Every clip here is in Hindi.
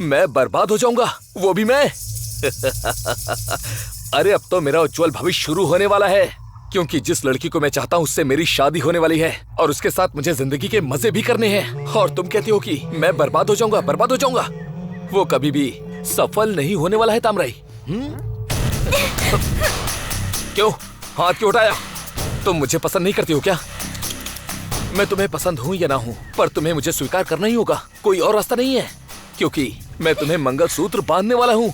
मैं बर्बाद हो जाऊंगा, वो भी मैं। अरे अब तो मेरा उज्जवल भविष्य शुरू होने वाला है, क्योंकि जिस लड़की को मैं चाहता हूँ उससे मेरी शादी होने वाली है और उसके साथ मुझे जिंदगी के मजे भी करने हैं। और तुम कहती हो कि मैं बर्बाद हो जाऊंगा, बर्बाद हो जाऊंगा। वो कभी भी सफल नहीं होने वाला है तामराई। क्यों हाथ क्यों उठाया? तुम मुझे पसंद नहीं करती हो क्या? मैं तुम्हें पसंद हूँ या ना हूँ, पर तुम्हें मुझे स्वीकार करना ही होगा, कोई और रास्ता नहीं है, क्योंकि मैं तुम्हें मंगलसूत्र बांधने वाला हूँ।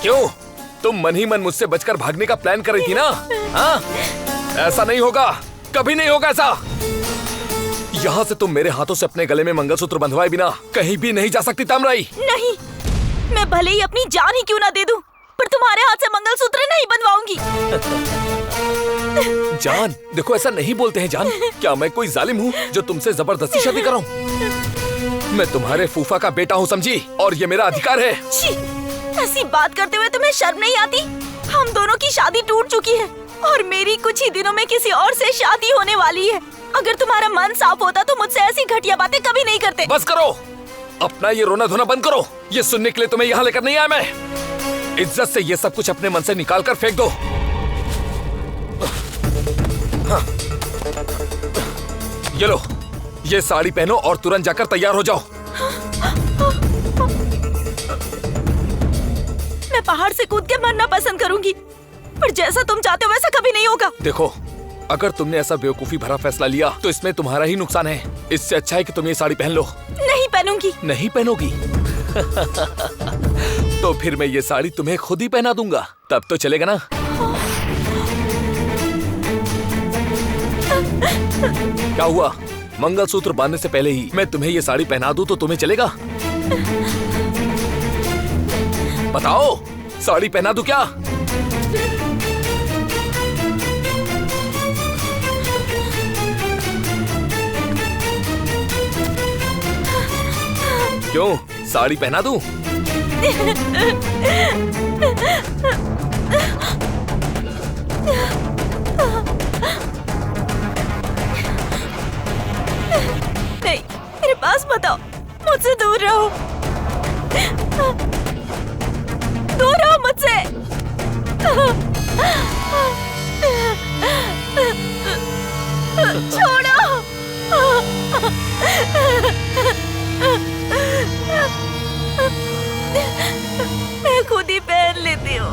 क्यों? तुम मन ही मन मुझसे बचकर भागने का प्लान कर रही थी ना? हाँ? ऐसा नहीं होगा, कभी नहीं होगा ऐसा। यहाँ से तुम मेरे हाथों से अपने गले में मंगलसूत्र बंधवाए बिना कहीं भी नहीं जा सकती तामराई। नहीं, मैं भले ही अपनी जान ही क्यों ना दे दूं, पर तुम्हारे हाथ से मंगलसूत्र नहीं बनवाऊंगी। जान, देखो ऐसा नहीं बोलते हैं जान। क्या मैं कोई जालिम हूँ जो तुमसे जबरदस्ती शादी कराऊं? मैं तुम्हारे फूफा का बेटा हूँ, समझी? और ये मेरा अधिकार है। छी, ऐसी बात करते हुए तुम्हें शर्म नहीं आती? हम दोनों की शादी टूट चुकी है और मेरी कुछ ही दिनों में किसी और से शादी होने वाली है। अगर तुम्हारा मन साफ होता तो मुझसे ऐसी घटिया बातें कभी नहीं करते। बस करो, अपना ये रोना धोना बंद करो। ये सुनने के लिए तुम्हें यहाँ लेकर नहीं आया मैं। इज्जत से ये सब कुछ अपने मन से निकाल कर फेंक दो। हाँ। ये लो, ये साड़ी पहनो और तुरंत जाकर तैयार हो जाओ। मैं पहाड़ से कूद के मरना पसंद करूंगी, पर जैसा तुम चाहते हो वैसा कभी नहीं होगा। देखो, अगर तुमने ऐसा बेवकूफी भरा फैसला लिया तो इसमें तुम्हारा ही नुकसान है। इससे अच्छा है कि तुम ये साड़ी पहन लो। नहीं पहनूंगी। नहीं पहनोगी? तो फिर मैं ये साड़ी तुम्हें खुद ही पहना दूंगा, तब तो चलेगा ना? क्या हुआ? मंगलसूत्र बांधने से पहले ही मैं तुम्हें ये साड़ी पहना दूं तो तुम्हें चलेगा? बताओ, साड़ी पहना दूं क्या? क्यों, साड़ी पहना दूं? नहीं, मेरे पास मत आओ, मुझसे दूर रहो। दूर रहो मुझसे। छोड़ो। मैं खुद ही पहन लेती हूँ।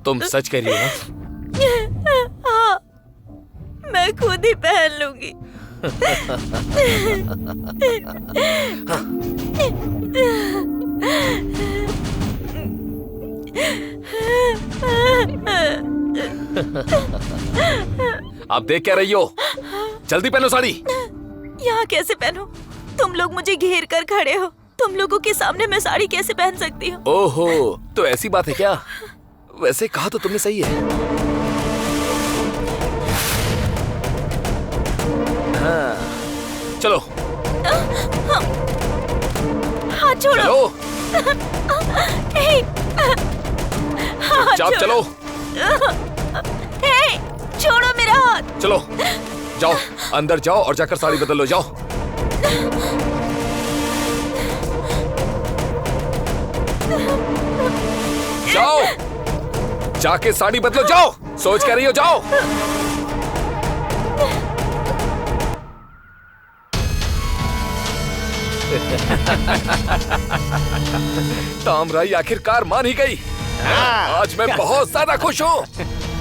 तुम सच कह रही हो ना? हाँ, मैं खुद ही पहन लूंगी। आप देख क्या रही हो? जल्दी पहनो साड़ी। यहाँ कैसे पहनूं? तुम लोग मुझे घेर कर खड़े हो। तुम लोगों के सामने मैं साड़ी कैसे पहन सकती हूँ? ओहो, तो ऐसी बात है क्या? वैसे कहा तो तुमने सही है। हाँ, चलो। हाथ छोड़ो। चलो। हाथ चलो। छोड़ो मेरा हाथ। चलो, जाओ अंदर जाओ और जाकर साड़ी बदल लो, जाओ। जाओ, जाके साड़ी बदलो, जाओ। सोच क्या रही हो, जाओ। तामराई आखिरकार मान ही गई। आज मैं बहुत ज्यादा खुश हूँ।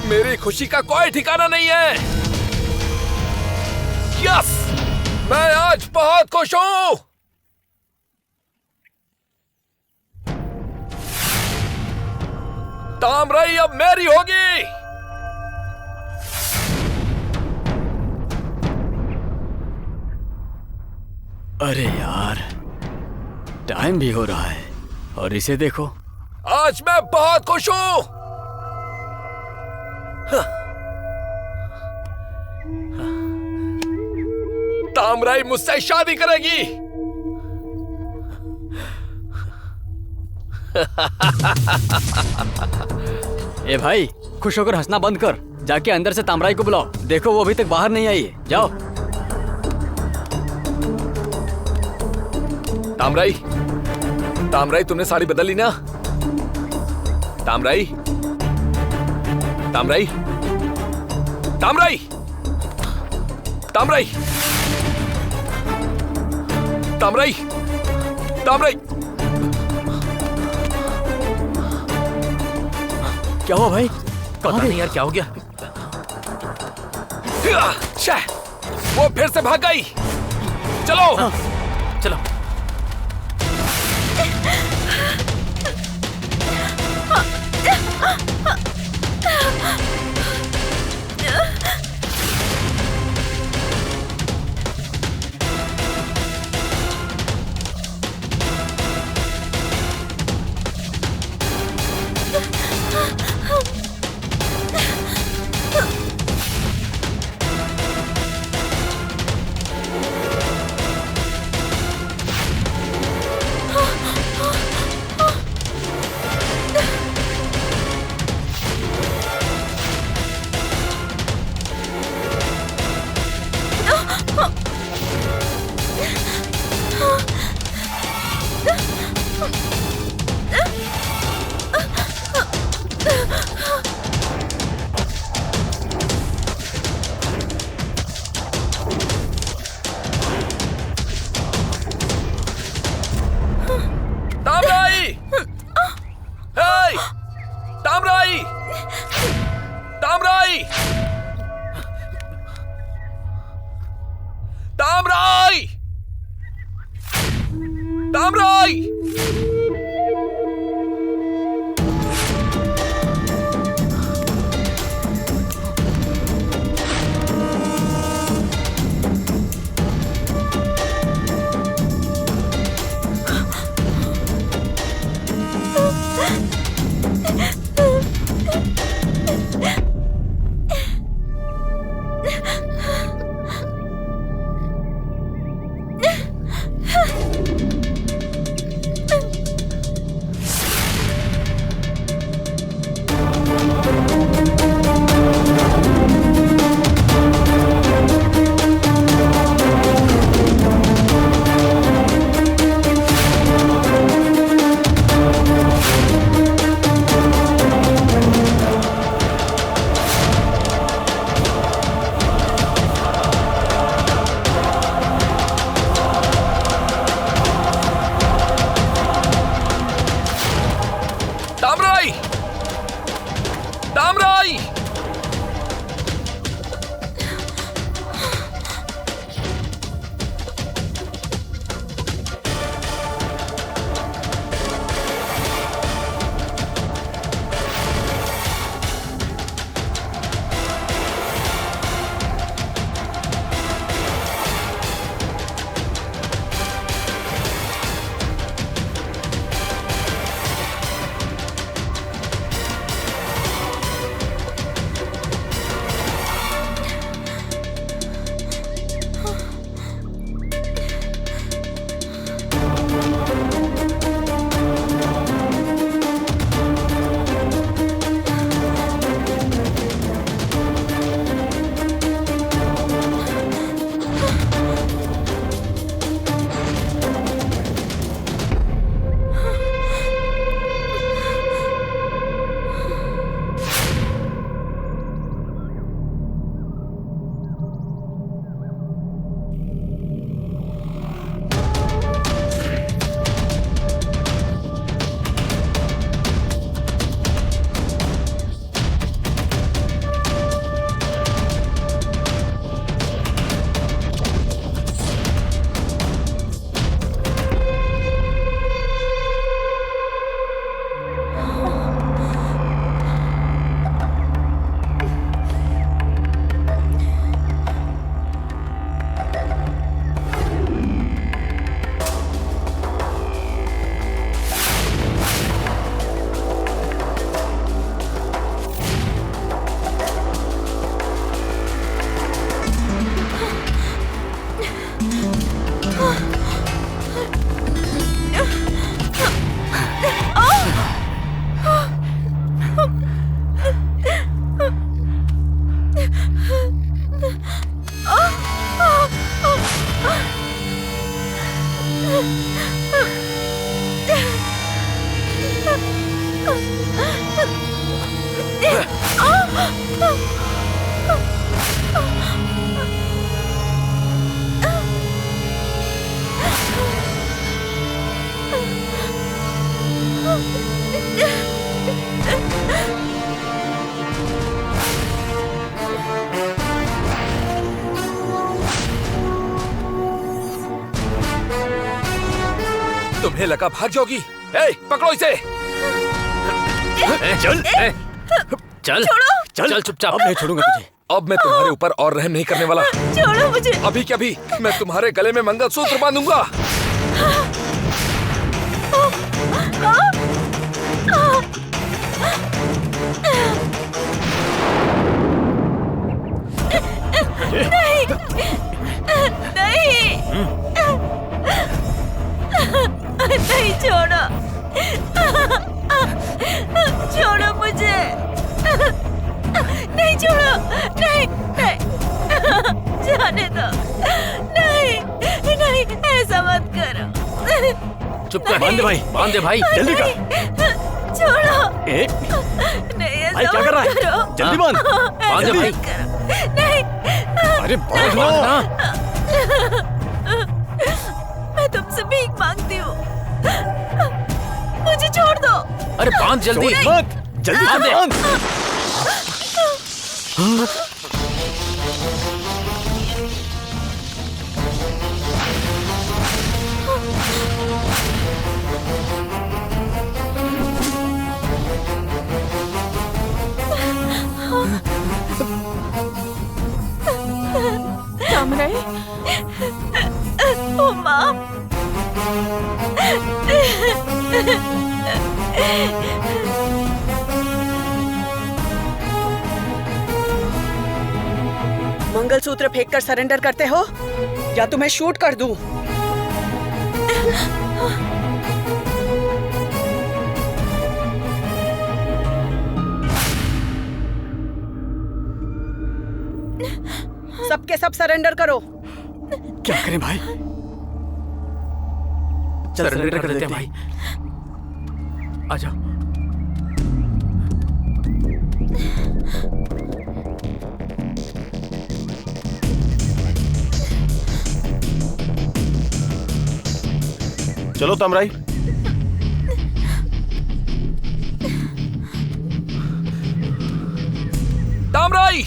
मेरी खुशी का कोई ठिकाना नहीं है। यस, मैं आज बहुत खुश हूँ। तामराई अब मेरी होगी। अरे यार, टाइम भी हो रहा है और इसे देखो। आज मैं बहुत खुश हूँ। तामराई मुझसे शादी करेगी। ए भाई, खुश होकर हंसना बंद कर। जाके अंदर से तामराई को बुलाओ। देखो वो अभी तक बाहर नहीं आई है। जाओ। तामराई, तामराई तुमने साड़ी बदल ली ना? तामराई, तामराई, तामराई, तामराई, तामराई, तामराई। क्या हुआ भाई? पता नहीं यार क्या हो गया। शे, वो फिर से भाग गई। चलो चलो। तामराई! हे! तामराई! तामराई! तामराई! तामराई! तुम्हें लगा भाग जाओगी? ए, पकड़ो इसे। चल चल छोड़ो। चल चुपचाप। अब नहीं छोड़ूंगा तुझे। अब मैं तुम्हारे ऊपर और रहम नहीं करने वाला। छोड़ो मुझे। अभी क्या अभी मैं तुम्हारे गले में मंगलसूत्र बांधूंगा। नहीं नहीं नहीं, छोड़ो छोड़ो मुझे। नहीं छोड़ो, नहीं नहीं, जाने दो। नहीं नहीं, ऐसा मत करो। चुप कर। बांध दे भाई जल्दी कर। छोड़ो। नहीं, ऐसा भाई क्या कर रहा है? मत करो। जल्दी बांध दे भाई। नहीं, अरे बांधना। मैं तुमसे भीख मांगती हूँ, मुझे छोड़ दो। अरे बांध जल्दी। मत, जल्दी बांध दे। बांध। तामराई, उमा, मंगलसूत्र फेंक कर सरेंडर करते हो या तुम्हें शूट कर दूं? सबके सब सरेंडर करो। क्या करें भाई? चल सरेंडर कर देते हैं भाई। आ जाओ। चलो तामराई। तामराई,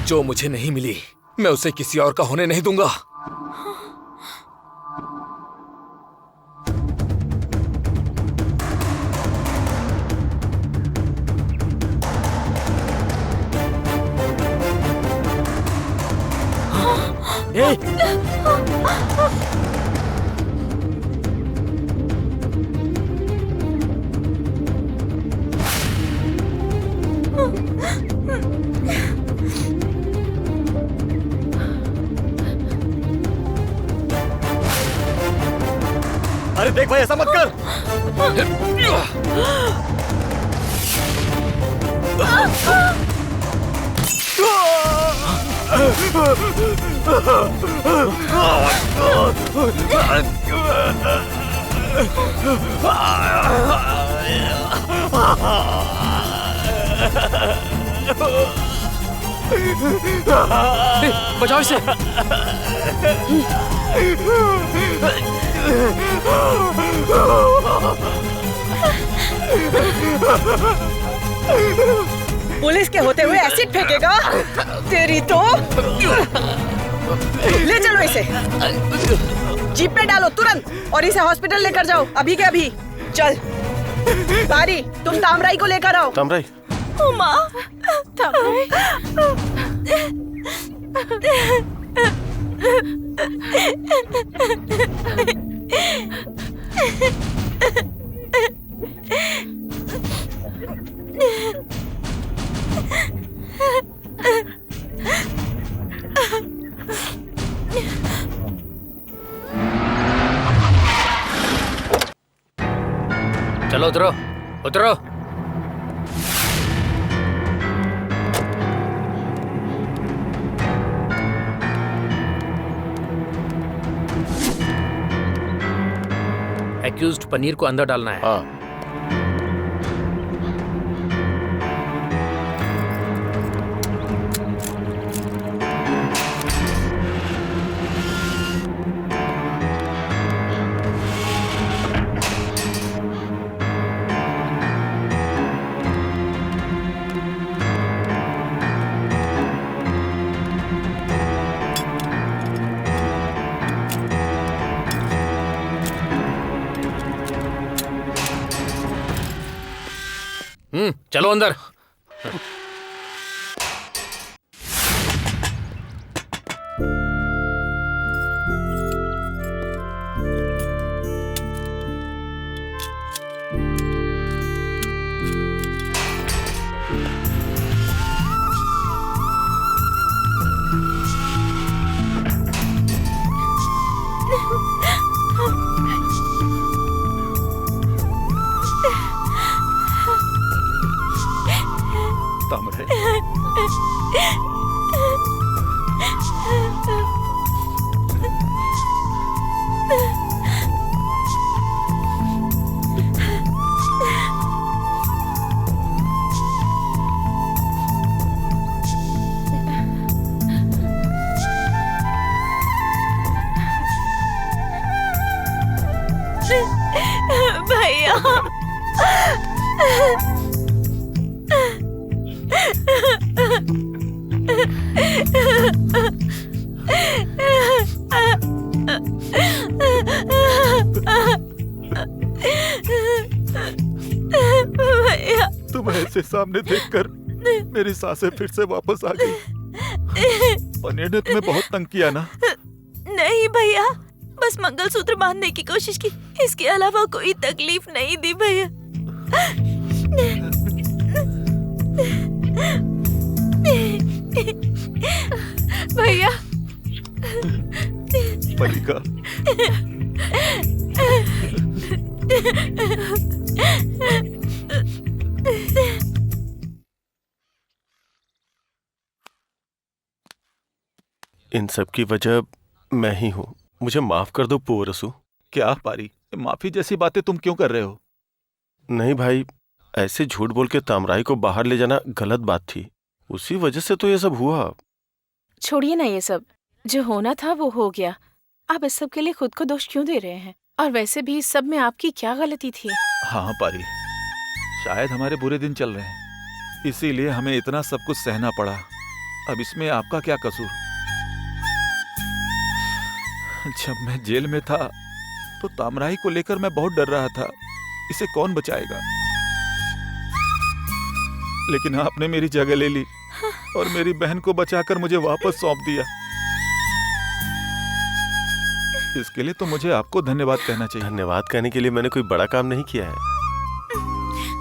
जो मुझे नहीं मिली मैं उसे किसी और का होने नहीं दूंगा। अरे देख भाई, ऐसा मत कर। बचाओ इसे। पुलिस के होते हुए एसिड फेंकेगा? तेरी तो। ले चलो इसे, जीप में डालो तुरंत और इसे हॉस्पिटल लेकर जाओ अभी के अभी। चल बारी, तुम तामराई को लेकर आओ। तामराई, उमा, तामराई। चलो उतरो उतरो। एक्यूज्ड पनीर को अंदर डालना है। हाँ। चलो अंदर। तामराई, भैया भैया तुम्हें ऐसे सामने देखकर मेरी सांसें फिर से वापस आ गई। पनीर ने तुम्हें बहुत तंग किया ना? नहीं भैया, बस मंगलसूत्र बांधने की कोशिश की, इसके अलावा कोई तकलीफ नहीं दी भैया। भैया मलिका, इन सब की वजह मैं ही हूँ। मुझे माफ कर दो पोरसू। क्या पारी, माफी जैसी बातें तुम क्यों कर रहे हो? नहीं भाई, ऐसे झूठ बोल के तामराई को बाहर ले जाना गलत बात थी। उसी वजह से तो ये सब हुआ। छोड़िए ना ये सब, जो होना था वो हो गया। आप इस सब के लिए खुद को दोष क्यों दे रहे हैं? और वैसे भी इस सब में आपकी क्या गलती थी? हाँ पारी, शायद हमारे बुरे दिन चल रहे हैं, इसीलिए हमें इतना सब कुछ सहना पड़ा। अब इसमें आपका क्या कसूर? जब मैं जेल में था तो तामराई को लेकर मैं बहुत डर रहा था, इसे कौन बचाएगा। लेकिन आपने मेरी जगह ले ली और मेरी बहन को बचाकर मुझे वापस सौंप दिया। इसके लिए तो मुझे आपको धन्यवाद कहना चाहिए। धन्यवाद कहने के लिए मैंने कोई बड़ा काम नहीं किया है।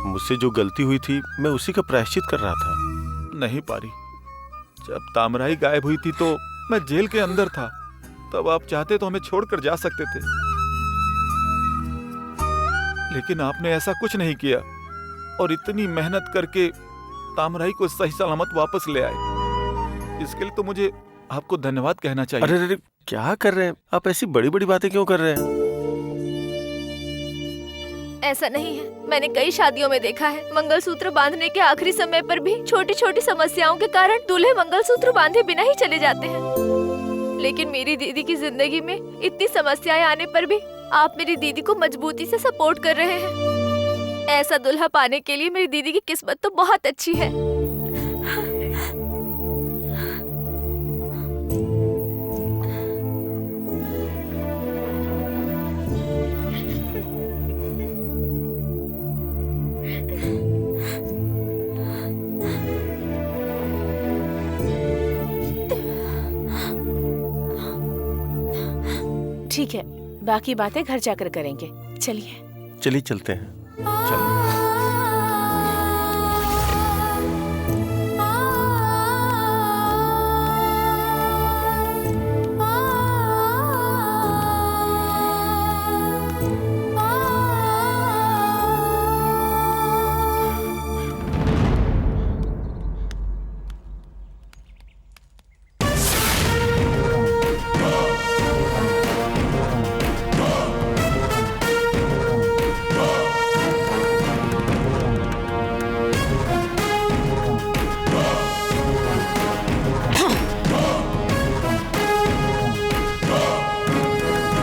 मुझसे जो गलती हुई थी मैं उसी का प्रायश्चित कर रहा था। नहीं पारी, जब तामराई गायब हुई थी तो मैं जेल के अंदर था। तब आप चाहते तो हमें छोड़कर जा सकते थे, लेकिन आपने ऐसा कुछ नहीं किया और इतनी मेहनत करके तामराई को सही सलामत वापस ले आए। इसके लिए तो मुझे आपको धन्यवाद कहना चाहिए। अरे अरे, क्या कर रहे हैं आप? ऐसी बड़ी बड़ी बातें क्यों कर रहे हैं? ऐसा नहीं है, मैंने कई शादियों में देखा है, मंगलसूत्र बांधने के आखिरी समय पर भी छोटी छोटी समस्याओं के कारण दूल्हे मंगलसूत्र बांधे बिना ही चले जाते हैं। लेकिन मेरी दीदी की जिंदगी में इतनी समस्याएं आने पर भी आप मेरी दीदी को मजबूती से सपोर्ट कर रहे हैं। ऐसा दूल्हा पाने के लिए मेरी दीदी की किस्मत तो बहुत अच्छी है। ठीक है, बाकी बातें घर जाकर करेंगे। चलिए चलिए चलते हैं। चलो।